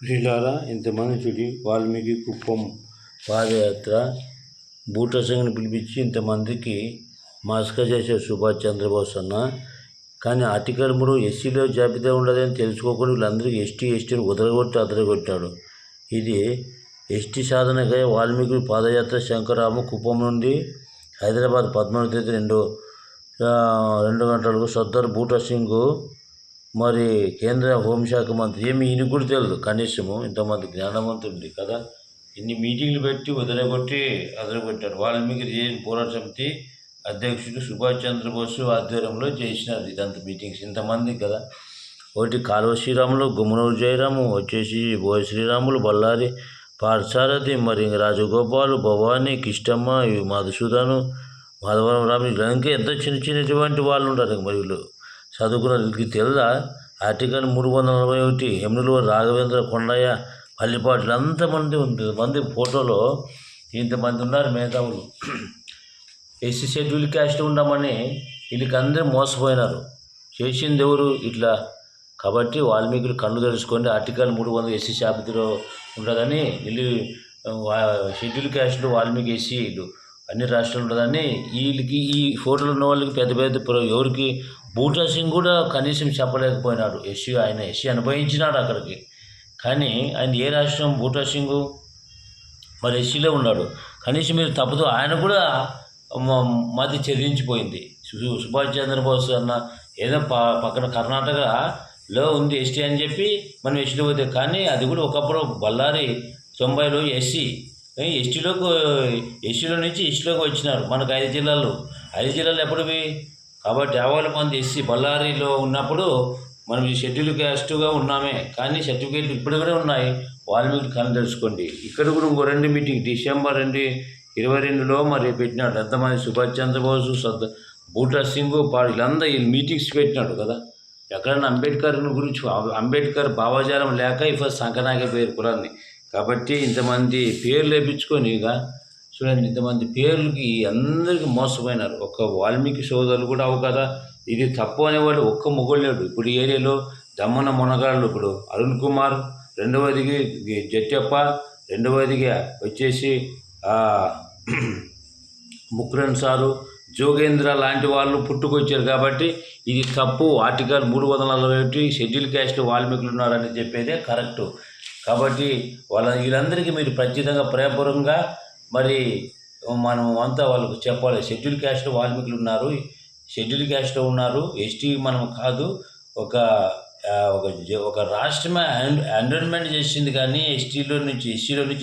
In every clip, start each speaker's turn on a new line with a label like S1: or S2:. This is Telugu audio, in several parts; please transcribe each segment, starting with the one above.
S1: ప్రియులారా, ఇంతమంది చూడి వాల్మీకి కుప్పం పాదయాత్ర బూటసింగ్ని పిలిపించి ఇంతమందికి మాస్క చేశారు సుభాష్ చంద్రబోస్ అన్న. కానీ ఆర్టికల్ 3 ఎస్సీలో జాబితా ఉండదని తెలుసుకోకుండా వీళ్ళందరికీ ఎస్టీని అదరగొట్టాడు. ఇది ఎస్టీ సాధనకై వాల్మీకి పాదయాత్ర శంకరాము కుప్పం నుండి హైదరాబాద్ 13వ తేదీ 2 గంటలకు సర్దార్ బూటా సింగ్ మరి కేంద్ర హోంశాఖ మంత్రి ఈయన కూడా తెలియదు కనీసము. ఇంతమంది జ్ఞానవంతుడి కదా, ఇన్ని మీటింగ్లు పెట్టి అదరగొట్టారు. వాల్మీకి రిజర్వేషన్ పోరాట సమితి అధ్యక్షుడు సుభాష్ చంద్రబోస్ ఆధ్వర్యంలో చేసినారు ఇదంతా మీటింగ్స్ ఇంతమంది కదా. ఒకటి కాలువ శ్రీరాములు, గుమ్మనూరు జయరాము, వచ్చేసి బోయ శ్రీరాములు, బళ్ళారి పార్థసారథి, మరి రాజగోపాలు, భవానీ, కిష్టమ్మ, మధుసూదను, మాధవరం రాము, ఇంకా ఎంత చిన్నటువంటి వాళ్ళు ఉంటారు. మరి వీళ్ళు చదువుకున్న వీళ్ళకి తెలుదా ఆర్టికల్ 341 ఎమ్మెల్యేలు రాఘవేంద్ర, కొండయ్య, పల్లిపాట్లు అంతమంది ఫోటోలో ఇంతమంది ఉన్నారు మేధావులు. ఎస్సీ షెడ్యూల్ క్యాస్ట్ ఉండమని వీళ్ళకి అందరూ మోసపోయినారు. చేసింది ఎవరు ఇట్లా? కాబట్టి వాల్మీకులు కళ్ళు తెలుసుకోండి. ఆర్టికల్ 300 ఎస్సీ జాబితాలో ఉండదని వీళ్ళు షెడ్యూల్ క్యాస్ట్లు వాల్మీకి ఎస్సీ వీళ్ళు అన్ని రాష్ట్రాలు ఉండదని వీళ్ళకి ఈ ఫోటోలు ఉన్న వాళ్ళకి పెద్ద ఎవరికి బూటా సింగ్ కూడా కనీసం చెప్పలేకపోయినాడు. ఆయన ఎస్సీ అనుభవించినాడు అక్కడికి. కానీ ఆయన ఏ రాష్ట్రం బూటా సింగ్ మరి ఎస్సీలో ఉన్నాడు. కనీసం మీరు తప్పదు, ఆయన కూడా మధ్య చెల్లించిపోయింది. సుభాష్ చంద్రబోస్ అన్న ఏదో పక్కన కర్ణాటకలో ఉంది ఎస్టీ అని చెప్పి మనం ఎస్టీలో పోతే, కానీ అది కూడా ఒకప్పుడు బళ్ళారి 90లో ఎస్టీలో నుంచి ఎస్టీలోకి వచ్చినారు. మనకు 5 జిల్లాలు ఎప్పటివి? కాబట్టి 50 మంది ఎస్సీ బళ్ళారిలో ఉన్నప్పుడు మనం ఈ షెడ్యూల్ క్యాస్ట్గా ఉన్నామే, కానీ సర్టిఫికేట్లు ఇప్పుడు కూడా ఉన్నాయి. వాల్మీకి కళ్ళు తెలుసుకోండి. ఇక్కడ కూడా ఇంకో 2 మీటింగ్ డిసెంబర్ 22లో మరి పెట్టినాడు. ఎంతమంది సుభాష్ చంద్రబోస్, బూటా సింగ్, వీళ్ళందరూ ఈ మీటింగ్స్ పెట్టినాడు కదా. ఎక్కడన్నా అంబేద్కర్ గురించి అంబేద్కర్ భావజాలం లేక ఇప్పుడు సంకనాకే పేరు కులాన్ని. కాబట్టి ఇంతమంది పేర్లు వేయించుకొని ఇక చూడండి, ఇంతమంది పేర్లకి అందరికీ మోసపోయినారు. ఒక్క వాల్మీకి సోదరులు కూడా అవు కదా. ఇది తప్పు అనేవాడు ఒక్క మొగోళ్ళేడు. ఇప్పుడు ఏరియాలో దమ్మన మునగాళ్ళు, ఇప్పుడు అరుణ్ కుమార్, రెండవదికి జట్టప్ప, రెండవదిగా వచ్చేసి ముక్రన్ సారు, జోగేంద్ర లాంటి వాళ్ళు పుట్టుకొచ్చారు. కాబట్టి ఇది తప్పు. ఆర్టికల్ 341 షెడ్యూల్ క్యాస్ట్ వాల్మీకులు ఉన్నారని చెప్పేదే కరెక్టు. కాబట్టి వీళ్ళందరికీ మీరు ఖచ్చితంగా ప్రేమపూర్వకంగా మరి మనం అంతా వాళ్ళకు చెప్పాలి. షెడ్యూల్ క్యాస్ట్లో వాల్మీకులు ఉన్నారు, షెడ్యూల్ క్యాస్ట్లో ఉన్నారు, ఎస్టీ మనం కాదు. ఒక రాష్ట్రమే ఎండోన్మెంట్ చేసింది, కానీ ఎస్సీలో నుంచి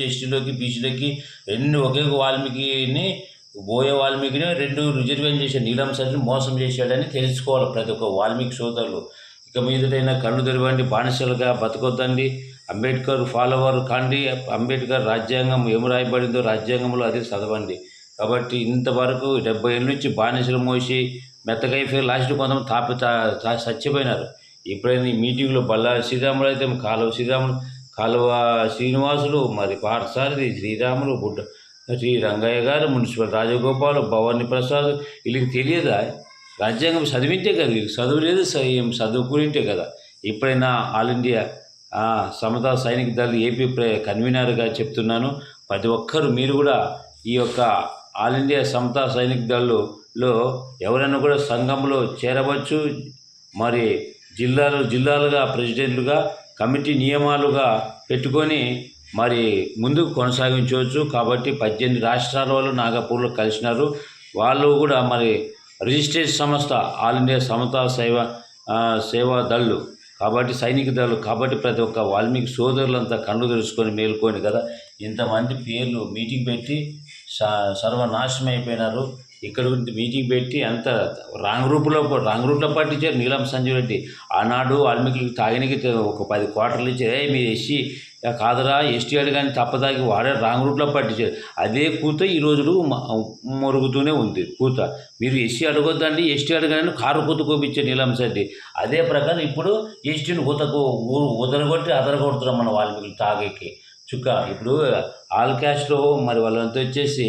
S1: ఎస్టీలోకి బీసీలోకి 2 ఒకే వాల్మీకిని, బోయే వాల్మీకిని 2 రిజర్వేషన్ చేశాడు. నీలం సరిని మోసం చేశాడని తెలుసుకోవాలి ప్రతి ఒక్క వాల్మీకి సోదరులు. ఇక మీదటైనా కళ్ళు తెరవండి, బానిసలుగా బతకొద్దండి, అంబేద్కర్ ఫాలోవర్ కాండి, అంబేద్కర్ రాజ్యాంగం ఏమి రాయబడిందో రాజ్యాంగంలో అది చదవండి. కాబట్టి ఇంతవరకు 70 ఏళ్ళ నుంచి బానిసలు మోసి మెత్తగైపోయి లాస్ట్ కొంతమంది చచ్చిపోయినారు. ఎప్పుడైనా ఈ మీటింగ్లో బళ్ళారి శ్రీరాములు అయితే కాలువ శ్రీనివాసులు, మరి పార్థసారథి, శ్రీరాములు, శ్రీ రంగయ్య గారు, మున్సిపల్ రాజగోపాల్, భవానీ ప్రసాద్, వీళ్ళకి తెలియదా? రాజ్యాంగం చదివింటే కదా, వీళ్ళకి చదువులేదు, చదువుకునింటే కదా. ఎప్పుడైనా ఆల్ ఇండియా సమతా సైనిక దళ ఏపీ కన్వీనర్గా చెప్తున్నాను. ప్రతి ఒక్కరు మీరు కూడా ఈ యొక్క ఆల్ ఇండియా సమతా సైనిక దళలో ఎవరైనా కూడా సంఘంలో చేరవచ్చు. మరి జిల్లాలుగా ప్రెసిడెంట్లుగా కమిటీ నియమాలుగా పెట్టుకొని మరి ముందుకు కొనసాగించవచ్చు. కాబట్టి 18 రాష్ట్రాల వాళ్ళు నాగపూర్లో కలిసినారు. వాళ్ళు కూడా మరి రిజిస్ట్రేషన్ సంస్థ ఆల్ ఇండియా సమతా సేవా దళ్ళు, కాబట్టి సైనిక దళాలు. కాబట్టి ప్రతి ఒక్క వాల్మీకి సోదరులంతా కళ్ళు తెలుసుకొని మేలుకొని కదా ఇంతమంది పేర్లు మీటింగ్ పెట్టి సర్వనాశనం అయిపోయినారు. ఇక్కడ గురించి మీటింగ్ పెట్టి అంత రాంగ్ రూట్లో పట్టించారు. నీలం సంజయ్ రెడ్డి ఆనాడు వాల్మీకి తాగినకి ఒక 10 క్వార్టర్లు ఇచ్చారు. మీరు ఎస్సీ కాదరా, ఎస్టీ అడిగాని తప్పదాగి వాడే రాంగ్ రూట్లో పట్టించారు. అదే కూత ఈ రోజులు మొరుగుతూనే ఉంది కూత. మీరు ఎస్సీ అడగొద్దండి, ఎస్టీ అడగాలని కారు కూత కోపించారు నీలం రెడ్డి. అదే ప్రకారం ఇప్పుడు ఎస్టీని ఉదరగొట్టి అదరగొడుతున్నాం మన వాల్మీకి తాగేకి చుక్క. ఇప్పుడు ఆల్ క్యాస్ట్లో మరి వాళ్ళంతా వచ్చేసి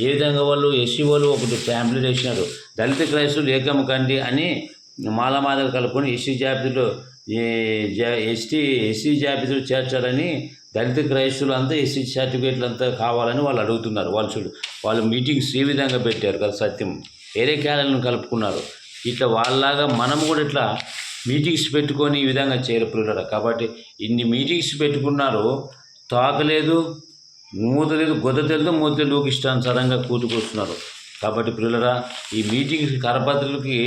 S1: ఏ విధంగా వాళ్ళు ఎస్సీ వాళ్ళు ఒకటి ఫ్యామిలీ వేసినారు. దళిత క్రైస్తవులు ఏకం కండి అని మాలమాల కలుపుకొని ఎస్సీ జాబితాలో ఈ ఎస్సీ జాబితాలో చేర్చాలని దళిత క్రైస్తవులు అంతా ఎస్సీ సర్టిఫికేట్లు అంతా కావాలని వాళ్ళు అడుగుతున్నారు. వాళ్ళు మీటింగ్స్ ఏ విధంగా పెట్టారు కదా, సత్యం వేరే క్యాలెండర్ను కలుపుకున్నారు. ఇట్లా వాళ్ళలాగా మనం కూడా ఇట్లా మీటింగ్స్ పెట్టుకొని ఈ విధంగా చేరుకున్నారు. కాబట్టి ఇన్ని మీటింగ్స్ పెట్టుకున్నారు, తాకలేదు, మూత లేదు, గొద్ద తెలుదో మూత తెలుగు ఇష్టానుసారంగా కూతుకొస్తున్నారు. కాబట్టి పిల్లరా, ఈ మీటింగ్స్ కరపత్రులకి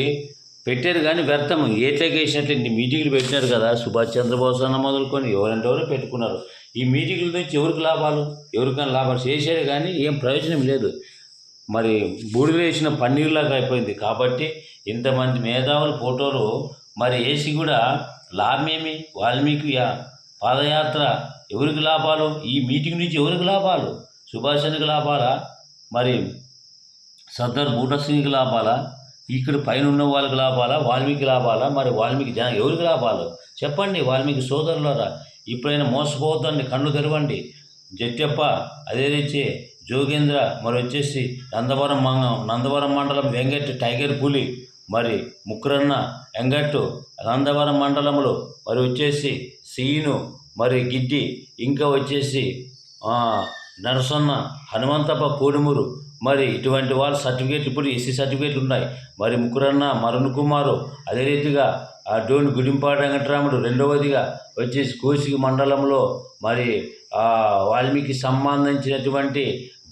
S1: పెట్టారు కానీ వ్యర్థం. ఏట్లకి వేసినట్లు ఇన్ని మీటింగ్లు పెట్టినారు కదా, సుభాష్ చంద్రబోస్ అన్న మొదలుకొని ఎవరంటే ఎవరో పెట్టుకున్నారు. ఈ మీటింగ్ల నుంచి ఎవరికి లాభాలు? ఎవరికైనా లాభాలు చేశారు కానీ ఏం ప్రయోజనం లేదు. మరి బూడిద వేసిన పన్నీరులాగా అయిపోయింది. కాబట్టి ఇంతమంది మేధావుల ఫోటోలు మరి వేసి కూడా లాభమేమి? వాల్మీకి పాదయాత్ర ఎవరికి లాభాలు? ఈ మీటింగ్ నుంచి ఎవరికి లాభాలు? సుభాష్ చంద్రకి లాభాలా? మరి సర్దార్ బూటా సింగ్కి లాభాలా? ఇక్కడ పైన ఉన్న వాళ్ళకి లాభాలా? వాల్మీకి లాభాలా? మరి వాల్మీకి ఎవరికి లాభాలు చెప్పండి? వాల్మీకి సోదరులారా, ఇప్పుడైనా మోసపోవద్దండి, కళ్ళు తెరవండి. జట్టప్ప, అదే రీతి జోగేంద్ర, మరి వచ్చేసి నందవరం మండలం వెంగట్ టైగర్ పులి, మరి ముక్కురన్న వెంగట్టు నందవరం మండలంలో, మరి వచ్చేసి సీను, మరి గిడ్డి, ఇంకా వచ్చేసి నరసన్న, హనుమంతప్ప కోడుమూరు, మరి ఇటువంటి వాళ్ళ సర్టిఫికేట్లు ఇప్పుడు ఎస్సీ సర్టిఫికేట్లు ఉన్నాయి. మరి ముక్కురన్న మరుణ్ కుమారు, అదే రీతిగా డోన్ గుడింపాటి వెంకటరాముడు, రెండవదిగా వచ్చేసి కోసిగి మండలంలో మరి వాల్మీకి సంబంధించినటువంటి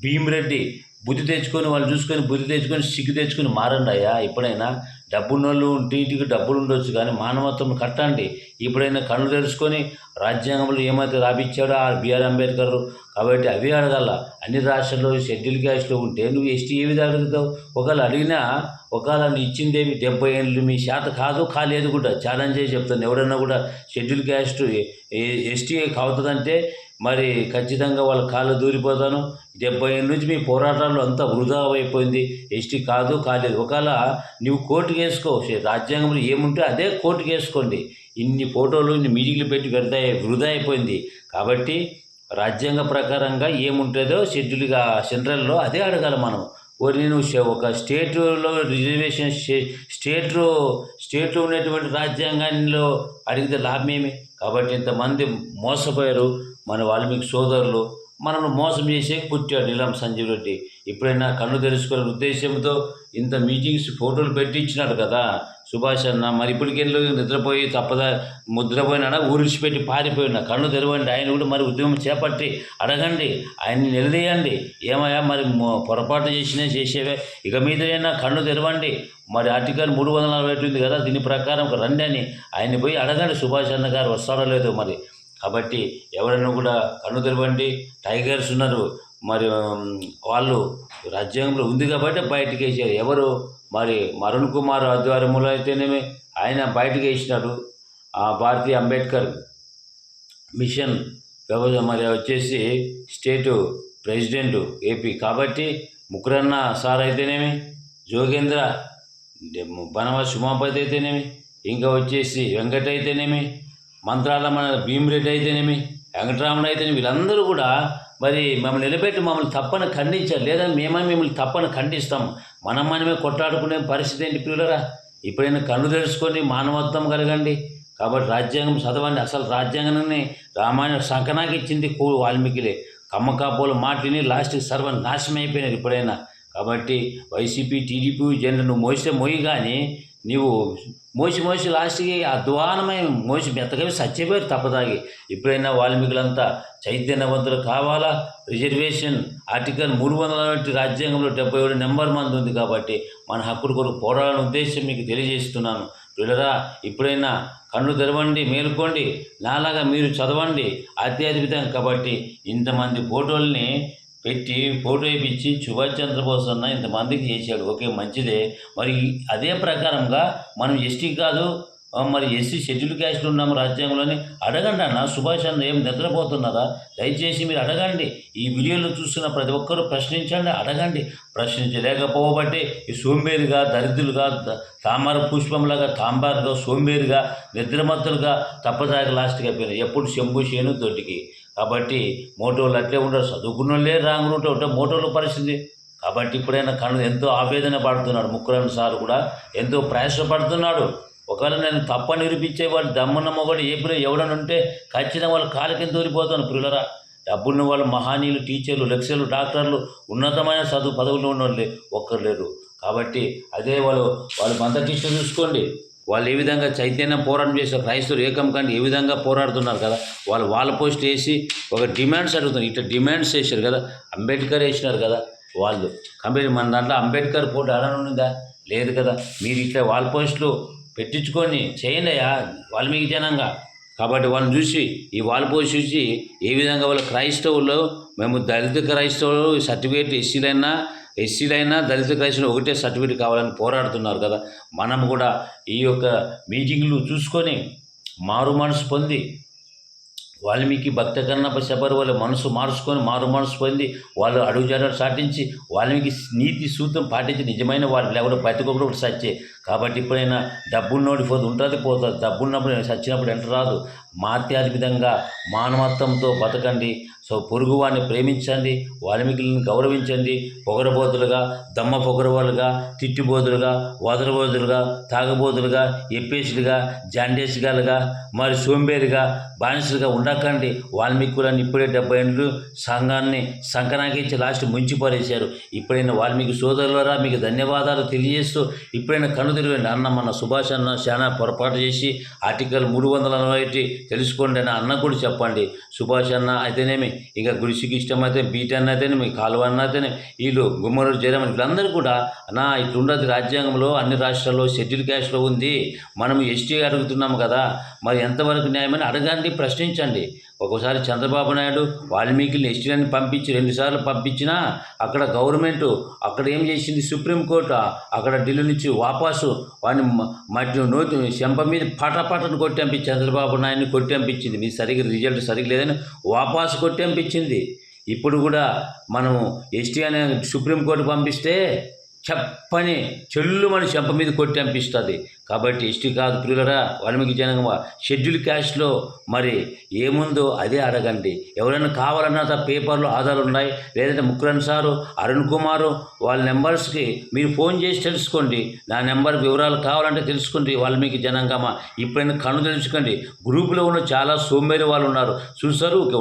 S1: భీమిరెడ్డి. బుద్ధి తెచ్చుకొని వాళ్ళు చూసుకొని బుద్ధి తెచ్చుకొని సిగ్గు తెచ్చుకొని మారండి అయ్యా. ఎప్పుడైనా డబ్బున్నోళ్ళు ఇంటికి డబ్బులు ఉండొచ్చు కానీ మానవత్వం కట్టండి. ఇప్పుడైనా కళ్ళు తెలుసుకొని రాజ్యాంగంలో ఏమైతే రాపిచ్చాడో బిఆర్ అంబేద్కర్, కాబట్టి అవి అడగాల. అన్ని రాష్ట్రాల్లో షెడ్యూల్ క్యాస్ట్లో ఉంటే నువ్వు ఎస్టీ ఏ విధంగా అడుగుతావు? ఒకవేళ అడిగినా ఒకవేళ నీ ఇచ్చిందేమి 70 ఏళ్ళు మీ శాత కాలేదు కూడా ఛాలెంజ్ చేసి చెప్తాను. ఎవరైనా కూడా షెడ్యూల్ క్యాస్ట్ ఎస్టీ కావుతుందంటే మరి ఖచ్చితంగా వాళ్ళ కాళ్ళు దూరిపోతాను. 70 ఏళ్ళ నుంచి మీ పోరాటాలు అంతా వృధా అయిపోయింది. ఎస్టీ కాలేదు. ఒకవేళ నువ్వు కోర్టుకు వేసుకో, రాజ్యాంగంలో ఏముంటే అదే కోర్టుకు వేసుకోండి. ఇన్ని ఫోటోలు ఇన్ని మీటింగ్లు పెట్టి వృధా అయిపోయింది. కాబట్టి రాజ్యాంగ ప్రకారంగా ఏముంటుందో షెడ్యూల్గా సెంట్రల్లో అదే అడగాలి మనం. నేను ఒక స్టేట్లో రిజర్వేషన్ స్టేట్లో ఉన్నటువంటి రాజ్యాంగంలో అడిగితే లాభమేమి? కాబట్టి ఇంతమంది మోసపోయారు మన వాల్మీకి సోదరులు. మనల్ని మోసం చేసే పుట్టాడు నీలం సంజీవ్ రెడ్డి. ఇప్పుడైనా కన్ను తెలుసుకునే ఉద్దేశంతో ఇంత మీటింగ్స్ ఫోటోలు పెట్టించినాడు కదా సుభాష్ అన్న. మరి ఇప్పటికెళ్ళి నిద్రపోయి ముద్రపోయినా ఊరిడిచిపెట్టి పారిపోయినా కన్ను తెరవండి. ఆయన కూడా మరి ఉద్యమం చేపట్టి అడగండి, ఆయన్ని నిలదీయండి. ఏమయ్యా మరి పొరపాటు చేసేవే, ఇక మీదైనా కన్ను తెరవండి. మరి ఆర్టికల్ 340 ఉంది కదా, దీని ప్రకారం రండి అని ఆయన్ని పోయి అడగండి. సుభాష్ అన్న గారు వస్తారో లేదో మరి. కాబట్టి ఎవరైనా కూడా కన్ను తెరవండి. టైగర్స్ ఉన్నారు, మరి వాళ్ళు రాజ్యాంగంలో ఉంది కాబట్టి బయటకు వేసారు. ఎవరు మరి మరుణ్ కుమార్ ఆధ్వర్యంలో అయితేనేమి ఆయన బయటకు వేసినాడు. భారతీయ అంబేద్కర్ మిషన్ మరి వచ్చేసి స్టేటు ప్రెసిడెంట్ ఏపీ. కాబట్టి ముకురన్న సార్ అయితేనేమి, జోగేంద్ర, బనవాసి ఉమాపతి అయితేనేమి, ఇంకా వచ్చేసి వెంకట అయితేనేమి, మంత్రాల మన భీమిరెడ్డి అయితేనేమి, వెంకటరామన్ అయితేనేమి, వీళ్ళందరూ కూడా మరి మమ్మల్ని నిలబెట్టి మమ్మల్ని తప్పని ఖండించారు. లేదా మేమని మిమ్మల్ని తప్పని ఖండిస్తాం. మనమే కొట్లాడుకునే పరిస్థితి ఏంటి పిల్లరా? ఇప్పుడైనా కన్ను తెలుసుకొని మానవత్వం కలగండి. కాబట్టి రాజ్యాంగం చదవండి. అసలు రాజ్యాంగాన్ని రామాయణ సంకనాకి ఇచ్చింది వాల్మీకిలే. కమ్మకాపోలు మాటిని లాస్ట్కి సర్వనాశనం అయిపోయినారు ఇప్పుడైనా. కాబట్టి వైసీపీ టీడీపీ జెండా నువ్వు మోయి కానీ నీవు మోసి లాస్ట్కి అధ్వానమై మెత్తగా సచ్చిపోయారు తప్పదాగి. ఇప్పుడైనా వాల్మీకులంతా చైతన్యవంతులు కావాలా? రిజర్వేషన్ ఆర్టికల్ 340 రాజ్యాంగంలో 77 నెంబర్ మంది ఉంది. కాబట్టి మన హక్కుల కొరకు పోరాడాలనే ఉద్దేశం మీకు తెలియజేస్తున్నాను. పిల్లరా, ఇప్పుడైనా కన్ను తెరవండి, మేలుకోండి. నాలాగా మీరు చదవండి అత్యద్భుతం. కాబట్టి ఇంతమంది ఫోటోల్ని పెట్టి ఫోటో వేయించి సుభాష్ చంద్రబోస్ అన్న ఇంతమందికి చేశాడు. ఓకే, మంచిదే. మరి అదే ప్రకారంగా మనం ఎస్టీ కాదు, మరి ఎస్సీ షెడ్యూల్ క్యాస్ట్లు ఉన్నాము రాజ్యాంగంలోని. అడగండి అన్న, సుభాష్ అన్న ఏం నిద్రపోతున్నారా? దయచేసి మీరు అడగండి. ఈ వీడియోలో చూస్తున్న ప్రతి ఒక్కరూ ప్రశ్నించండి, అడగండి. ప్రశ్నించలేకపోబట్టి ఈ సోంబేరుగా, దరిద్రులుగా, తామర పుష్పంలాగా తాంబారుగా, సోంబేరుగా, నిద్రమత్తులుగా తప్పదాకా లాస్ట్కి అయిపోయినాయి. ఎప్పుడు శంభు చేను తోటికి. కాబట్టి మోటోలు అట్లే ఉండరు, చదువుకున్నోళ్ళే రాంగ్ ఉంటే మోటోలు పరిస్థితి. కాబట్టి ఇప్పుడైనా కన్ను ఎంతో ఆవేదన పడుతున్నాడు. ముక్కురన్ సార్ కూడా ఎంతో ప్రయాసపడుతున్నాడు. ఒకవేళ నేను తప్పని నిరూపించేవాడు దమ్మున్న మొగడు ఎవడని ఉంటే ఖచ్చితంగా వాళ్ళ కాళ్ళ కింద దూరిపోతాను పిల్లరా. డబ్బున్న వాళ్ళు మహానీయులు, టీచర్లు, లెక్చర్లు, డాక్టర్లు, ఉన్నతమైన చదువు పదవులు ఉన్న వాళ్ళు ఒక్కరు లేరు. కాబట్టి అదే వాళ్ళు మందకృష్ణ చూసుకోండి, వాళ్ళు ఏ విధంగా చైతన్యం పోరాటం చేశారు, క్రైస్తవులు ఏకం కంటే ఏ విధంగా పోరాడుతున్నారు కదా. వాళ్ళ పోస్ట్ వేసి ఒక డిమాండ్స్ అడుగుతున్నారు, ఇట్లా డిమాండ్స్ వేసారు కదా. అంబేద్కర్ వేసినారు కదా వాళ్ళు. కంపెనీ మన దాంట్లో అంబేద్కర్ ఫోటో అడనుందా? లేదు కదా. మీరు ఇట్లా వాళ్ళ పోస్టులు పెట్టించుకొని చేయండి వాల్మీకి జనంగా. కాబట్టి వాళ్ళని చూసి ఈ వాళ్ళ పోస్ట్ చూసి ఏ విధంగా వాళ్ళ క్రైస్తవులు, మేము దళిత క్రైస్తవులు సర్టిఫికేట్ ఎస్సీలైనా దళిత క్రైస్తవులు ఒకటే సర్టిఫికేట్ కావాలని పోరాడుతున్నారు కదా. మనం కూడా ఈ యొక్క మీటింగ్లు చూసుకొని మారు మనసు పొంది వాల్మీకి భక్త కన్నప్ప శబరి వాళ్ళ మనసు మార్చుకొని మారు మనసు పొంది వాళ్ళు అడుగుజాడలు సాటించి వాల్మీకి నీతి సూత్రం పాటించి నిజమైన వాళ్ళు లేకుండా బతికొకటి ఒకటి సచ్చే. కాబట్టి ఇప్పుడైనా డబ్బున్నోడి ఉంటుంది పోతుంది, డబ్బున్నప్పుడు సచ్చినప్పుడు ఎంత రాదు. మాత్యాధిపతంగా మానవత్వంతో బతకండి. సో పొరుగువాడిని ప్రేమించండి, వాల్మీకులను గౌరవించండి. పొగరబోతులుగా, దమ్మ పొగరవాళ్ళుగా, తిట్టిబోతులుగా, వదరబోతులుగా, తాగబోతులుగా, ఎప్పేసులుగా, జాండేసుగాలుగా, మరి సోంబేరుగా, బానిసలుగా ఉండకండి. వాల్మీకులను ఇప్పుడే 70 ఏళ్ళు సంఘాన్ని సంకనాకించి లాస్ట్ ముంచిపడేశారు. ఇప్పుడైనా వాల్మీకి సోదరులరా మీకు ధన్యవాదాలు తెలియజేస్తూ ఇప్పుడైనా కన్ను తిరగండి. అన్న మన సుభాష్ అన్న చాలా పొరపాటు చేసి ఆర్టికల్ 340 తెలుసుకోండి అని అన్న కూడా చెప్పండి. సుభాష్ అన్న అయితేనేమి, ఇంకా గుడిసికి ఇష్టమైతే బీట్ అన్న అయితేనేమి, కాలువ అన్న అయితేనే, వీళ్ళు గుమ్మరు జయరామన్ వీళ్ళందరూ కూడా అన్నా ఇట్లుండదు రాజ్యాంగంలో అన్ని రాష్ట్రాల్లో షెడ్యూల్ క్యాస్ట్లో ఉంది, మనం ఎస్టీ అడుగుతున్నాము కదా, మరి ఎంతవరకు న్యాయమని అడగండి, ప్రశ్నించండి. ఒక్కోసారి చంద్రబాబు నాయుడు వాల్మీకిని ఎస్టీలని పంపించి 2 సార్లు పంపించినా అక్కడ గవర్నమెంట్ అక్కడ ఏం చేసింది, సుప్రీంకోర్టు అక్కడ ఢిల్లీ నుంచి వాపసు వాడిని నోటి చెంప మీద పటపటను కొట్టంపించి చంద్రబాబు నాయుడిని కొట్టంపించింది. మీ రిజల్ట్ సరిగ్గా లేదని వాపసు కొట్టంపించింది. ఇప్పుడు కూడా మనము ఎస్టీ అనే సుప్రీంకోర్టు పంపిస్తే చెప్పని చెల్లుమని చెంప మీద కొట్టి అనిపిస్తుంది. కాబట్టి ఎస్టీ కాదు ప్రియులరా, వాల్మీకి జనంగా షెడ్యూల్ క్యాస్ట్లో మరి ఏముందో అదే అడగండి. ఎవరైనా కావాలన్నా పేపర్లో ఆధారాలు ఉన్నాయి, లేదంటే ముఖ్యమంత్రి సారు, అరుణ్ కుమారు వాళ్ళ నెంబర్స్కి మీరు ఫోన్ చేసి తెలుసుకోండి. నా నెంబర్ వివరాలు కావాలంటే తెలుసుకోండి. వాల్మీకి జనాంగమా ఇప్పుడైనా కన్ను తెలుసుకోండి. గ్రూపులో ఉన్న చాలా సోంబేరి వాళ్ళు ఉన్నారు, చూస్తారు ఊకే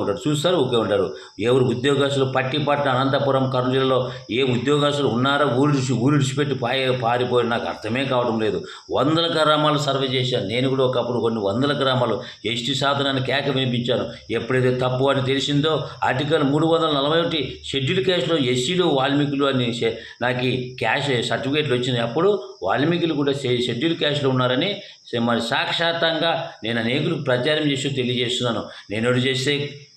S1: ఉంటారు. ఎవరు ఉద్యోగస్తులు పట్టిపట్టిన అనంతపురం కర్నూలు జిల్లాలో ఏ ఉద్యోగస్తులు ఉన్నారో ఊరు విడిచిపెట్టి పారిపోయి నాకు అర్థమే కావడం లేదు. 100 గ్రామాలు సర్వే చేశాను నేను కూడా. ఒకప్పుడు కొన్ని 100 గ్రామాలు ఎస్టీ సాధనాన్ని కేక వినిపించాను. ఎప్పుడైతే తప్పు అని తెలిసిందో ఆర్టికల్ 341 షెడ్యూల్ క్యాస్ట్లో ఎస్సీలు వాల్మీకులు అని నాకు క్యాష్ సర్టిఫికేట్లు వచ్చినాయి. అప్పుడు వాల్మీకులు కూడా షెడ్యూల్ క్యాస్ట్లో ఉన్నారని మరి సాక్షాత్తంగా నేను అనేకులకు ప్రచారం చేసి తెలియజేస్తున్నాను. నేను చేస్తే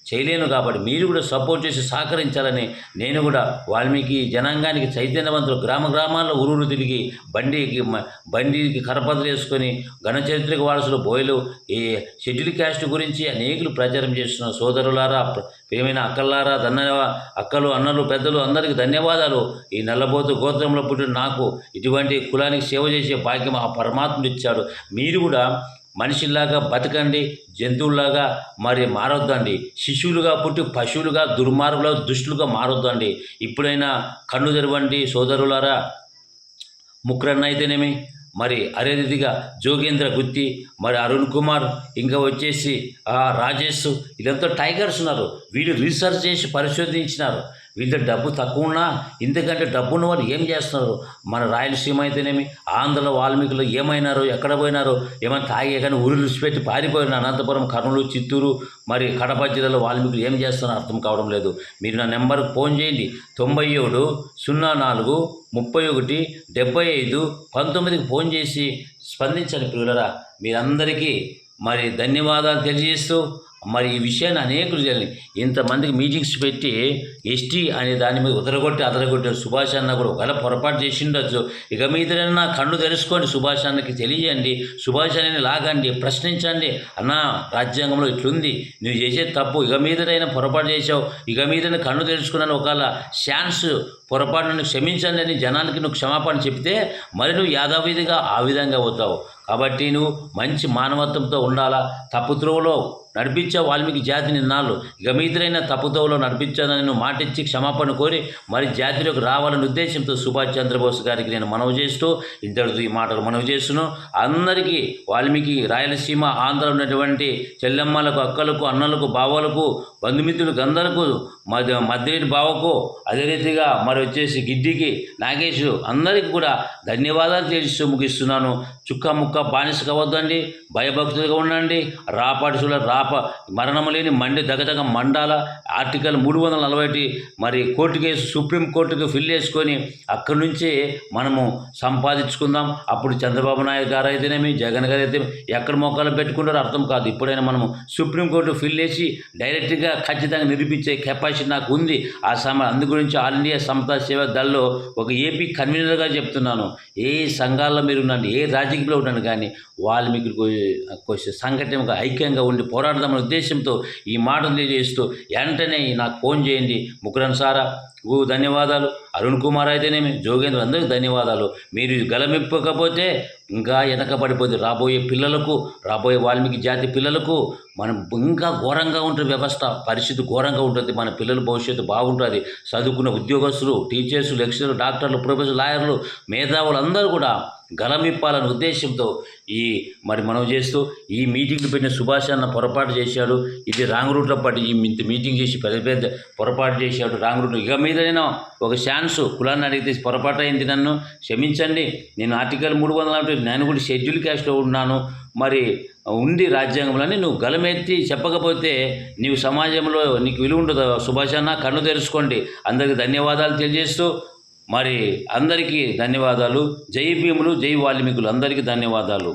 S1: చేయలేను కాబట్టి మీరు కూడా సపోర్ట్ చేసి సహకరించాలని నేను కూడా వాల్మీకి జనాంగానికి చైతన్యవంతులు గ్రామాల్లో ఊరూరు తిరిగి బండికి కరపత్రలు వేసుకొని ఘనచరిత్రక వారసులు బోయలు ఈ షెడ్యూల్ క్యాస్ట్ గురించి అనేకులు ప్రచారం చేస్తున్న సోదరులారా, ప్రియమైన అక్కలారా, అక్కలు, అన్నలు, పెద్దలు అందరికీ ధన్యవాదాలు. ఈ నల్లబోతు గోత్రంలో పుట్టిన నాకు ఇటువంటి కులానికి సేవ చేసే భాగ్యం ఆ పరమాత్ముడు ఇచ్చాడు. మీరు కూడా మనిషిలాగా బతకండి, జంతువులాగా మరి మారొద్దండి. శిశువులుగా పుట్టి పశువులుగా దుర్మార్గులుగా దుష్టులుగా మారొద్దండి. ఇప్పుడైనా కన్ను తెరవండి సోదరులారా. ముక్రన్న అయితేనేమి, మరి అదే రీతిగా జోగేంద్ర గుత్తి, మరి అరుణ్ కుమార్, ఇంకా వచ్చేసి రాజేష్, వీళ్ళంతా టైగర్స్ ఉన్నారు. వీళ్ళు రీసెర్చ్ చేసి పరిశోధించినారు. వీళ్ళ డబ్బు తక్కువ ఉన్నా ఇంతకంటే డబ్బున్న వాళ్ళు ఏం చేస్తున్నారు. మన రాయలసీమ అయితేనేమి, ఆంధ్రలో వాల్మీకులు ఏమైనారు, ఎక్కడ పోయినారు, ఏమైనా తాగే కానీ ఊరు విడిచిపెట్టి పారిపోయిన అనంతపురం, కర్నూలు, చిత్తూరు, మరి కడప జిల్లాలో వాల్మీకులు ఏం చేస్తున్నారో అర్థం కావడం లేదు. మీరు నా నెంబర్కి ఫోన్ చేయండి, 97 04 31 75 19కి ఫోన్ చేసి స్పందించండి ప్రియులరా. మీరందరికీ మరి ధన్యవాదాలు తెలియజేస్తూ మరి ఈ విషయాన్ని అనేకులు జరిగింది. ఇంతమందికి మీటింగ్స్ పెట్టి ఎస్టీ అనే దాని మీద అదరగొట్టారు. సుభాష్ అన్న కూడా ఒకవేళ పొరపాటు చేసి ఉండొచ్చు. ఇక మీదైనా కళ్ళు తెలుసుకోండి, సుభాష్ అన్నకి తెలియండి, సుభాష్ అన్నని లాగండి, ప్రశ్నించండి. అన్నా రాజ్యాంగంలో ఇట్లుంది, నువ్వు చేసే తప్పు, ఇక మీదైనా పొరపాటు చేసావు, ఇక మీదైనా కళ్ళు తెలుసుకున్నాను, ఒకవేళ ఛాన్స్ పొరపాటును క్షమించండి అని జనానికి నువ్వు క్షమాపణ చెప్తే మరి నువ్వు యాదావిధిగా ఆ విధంగా అవుతావు. కాబట్టి నువ్వు మంచి మానవత్వంతో ఉండాలా. తప్పు త్రోవలో
S2: నడిపించా వాల్మీకి జాతిని నాళ్ళు ఇక మీదైనా తప్పుదోవలో నడిపించాలని నేను మాటిచ్చి క్షమాపణ కోరి మరి జాతిలోకి రావాలనే ఉద్దేశంతో సుభాష్ చంద్రబోస్ గారికి నేను మనవి చేస్తూ ఇద్దరితో ఈ మాటలు మనవి చేస్తున్నాను. అందరికీ వాల్మీకి రాయలసీమ ఆంధ్ర ఉన్నటువంటి చెల్లెమ్మలకు, అక్కలకు, అన్నలకు, బావలకు, బంధుమిత్రులకు అందరకు, మద్దిరెడ్డి బావకు, అదే రీతిగా మరి వచ్చేసి గిడ్డికి, నాగేష్ అందరికీ కూడా ధన్యవాదాలు తెలిస్తూ ముగిస్తున్నాను. చుక్క ముక్క బానిస కావద్దండి, భయభక్తులుగా ఉండండి. రాపాటిసుల మరణం లేని మండి దగదగ మండాల ఆర్టికల్ 341 మరి కోర్టు కేసు సుప్రీంకోర్టుకు ఫిల్ చేసుకొని అక్కడి నుంచే మనము సంపాదించుకుందాం. అప్పుడు చంద్రబాబు నాయుడు గారు అయితేనేమి, జగన్ గారు అయితే ఎక్కడ మోకాలు పెట్టుకుంటారో అర్థం కాదు. ఇప్పుడైనా మనము సుప్రీంకోర్టు ఫిల్ చేసి డైరెక్ట్గా ఖచ్చితంగా నిరూపించే కెపాసిటీ నాకు ఉంది. అందు గురించి ఆల్ ఇండియా సమతా సేవా దళలో ఒక ఏపీ కన్వీనర్గా చెప్తున్నాను. ఏ సంఘాల్లో మీరు ఉండండి, ఏ రాజకీయంలో ఉండండి, కానీ వాల్మీకి సంఘటనగా ఐక్యంగా ఉండి పోరాడదామనే ఉద్దేశంతో ఈ మాటలు తెలియజేస్తూ వెంటనే నాకు ఫోన్ చేయండి. ముకురన్ సారా ధన్యవాదాలు, అరుణ్ కుమార్ అయితేనేమి, జోగేంద్ర అందరికీ ధన్యవాదాలు. మీరు గలమిప్పకపోతే ఇంకా వెనకబడిపోతుంది. రాబోయే పిల్లలకు, రాబోయే వాల్మీకి జాతి పిల్లలకు మనం ఇంకా ఘోరంగా ఉంటుంది. వ్యవస్థ పరిస్థితి ఘోరంగా ఉంటుంది. మన పిల్లల భవిష్యత్తు బాగుంటుంది. చదువుకున్న ఉద్యోగస్తులు, టీచర్స్, లెక్చరర్లు, డాక్టర్లు, ప్రొఫెసర్, లాయర్లు, మేధావులు అందరూ కూడా గలమిప్పాలనే ఉద్దేశంతో మరి మనం చేస్తూ ఈ మీటింగ్లు పెట్టిన సుభాష్ అన్న పొరపాటు చేశాడు. ఇది రాంగ్ రూట్లో పడి ఇంత మీటింగ్ చేసి పెద్ద పొరపాటు చేశాడు. రాంగ్ రూట్ ఇక మీదైనా ఒక ఛాన్స్ కులాన్ని అడిగితే పొరపాటు అయింది, నన్ను క్షమించండి. నేను ఆర్టికల్ 340 నేను కూడా షెడ్యూల్ క్యాస్ట్లో ఉన్నాను. మరి ఉంది రాజ్యాంగంలోని నువ్వు గలమెత్తి చెప్పకపోతే నీవు సమాజంలో నీకు విలువ ఉండదు. సుభాష్ అన్న కన్ను తెరుచుకోండి. అందరికీ ధన్యవాదాలు తెలియజేస్తూ మరి అందరికీ ధన్యవాదాలు. జై భీములు, జై వాల్మీకులు, అందరికీ ధన్యవాదాలు.